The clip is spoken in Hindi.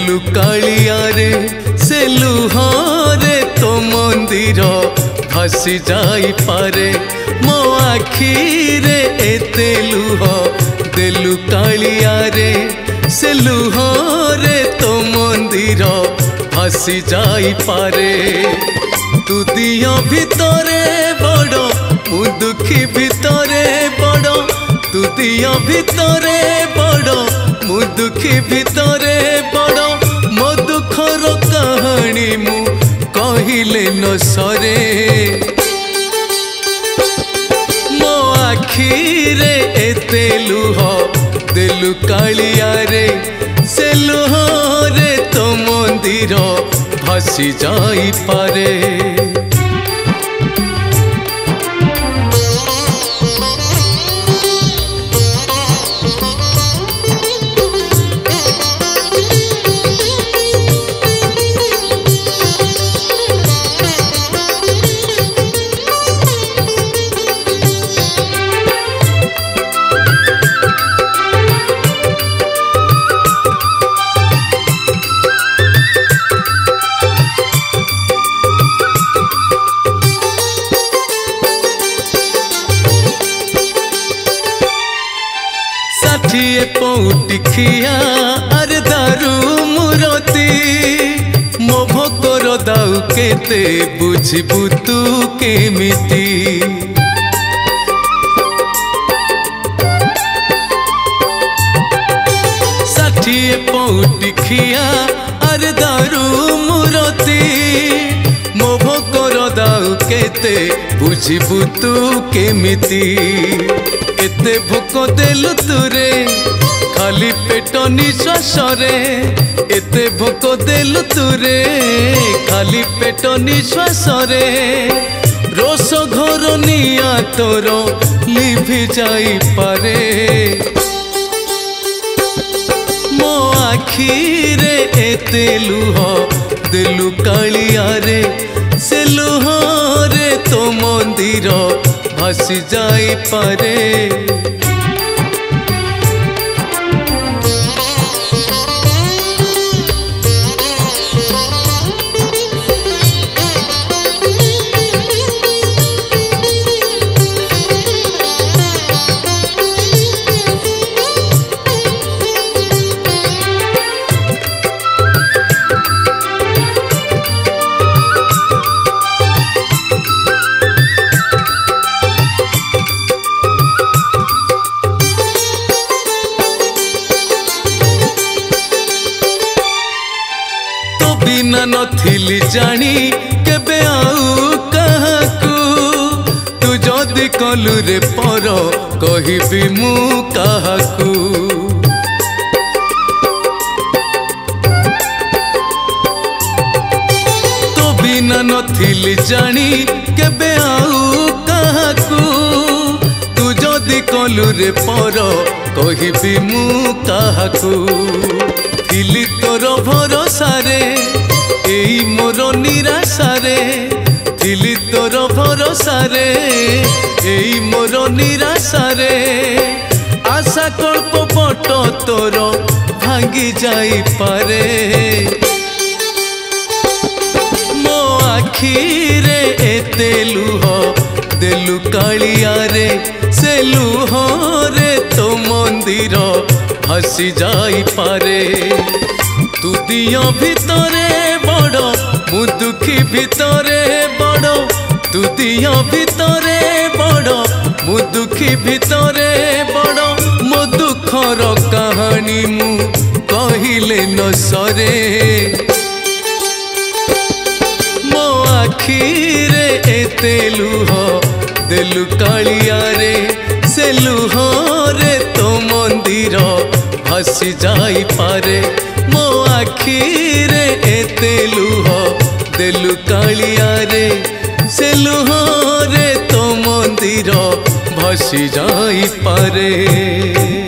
देलु कालिया रे से लुहरे तो मंदिर भासी जाई पारे मो आखी रे एते लुह देलु कालिया रे से लुहरे तो मंदिर भासी जाई पारे तू दिया भितरे बड़ मु दुखी भितरे बड़ तू दिया भितरे बड़ मु दुखी भितरे बड़ मो दुखर कहानी मु कहिले न सरे मो आखी रे एते लुह देलु कालिया रे से लुहरे तो मंदिर भासी जाई पारे षाठिए पौटी खिया अरे दारू मुरती मो भोकर दाऊ केते बुझबू तू केमिति षाठिए पौटी खिया अरे दारू मुरती मो भोकर दाऊ केते बुझबू तू केमिति एते भोक देलु तुरे खाली पेट निश्वास रे एते भोक देलु तुरे खाली पेट निश्वास रे रोष घर निया तोर लिभि जाई पारे मो आखी रे एते लुह देलु कालिया रे से लुहरे तो मंदिर भासी जाई पारे बिना नथिली जानी केबे आउ कहाकू तू जदि कलु रे पर कहिबी मु काहाकू तो बिना नथिली जानी केबे आउ कहाकू तू जदि कलु रे पर कहिबी मु काहाकू थिली तोर भरोसा रे एई मोर निराशा रे थिली तोर भरोसा रे एई मोर निराशा रे आशा कल्प पट तोर भांगी जाई पारे मो आखी रे एते लुह देलु कालिया रे से लुहरे तो मंदिर भासी जाई पारे तू दिया भितरे बड़ मु दुखी भितरे बड़ तू दिया भितरे बड़ मु दुखी भितरे बड़ मो दुखर कहानी मु कहिले न सरे मो आखी रे एते लुह देलु कालिया रे से लुहरे तो मंदिर भासी जाई पारे मो आखी रे एते लुह देलु कालिया रे से लुहरे तो मंदिर भासी जाई पारे।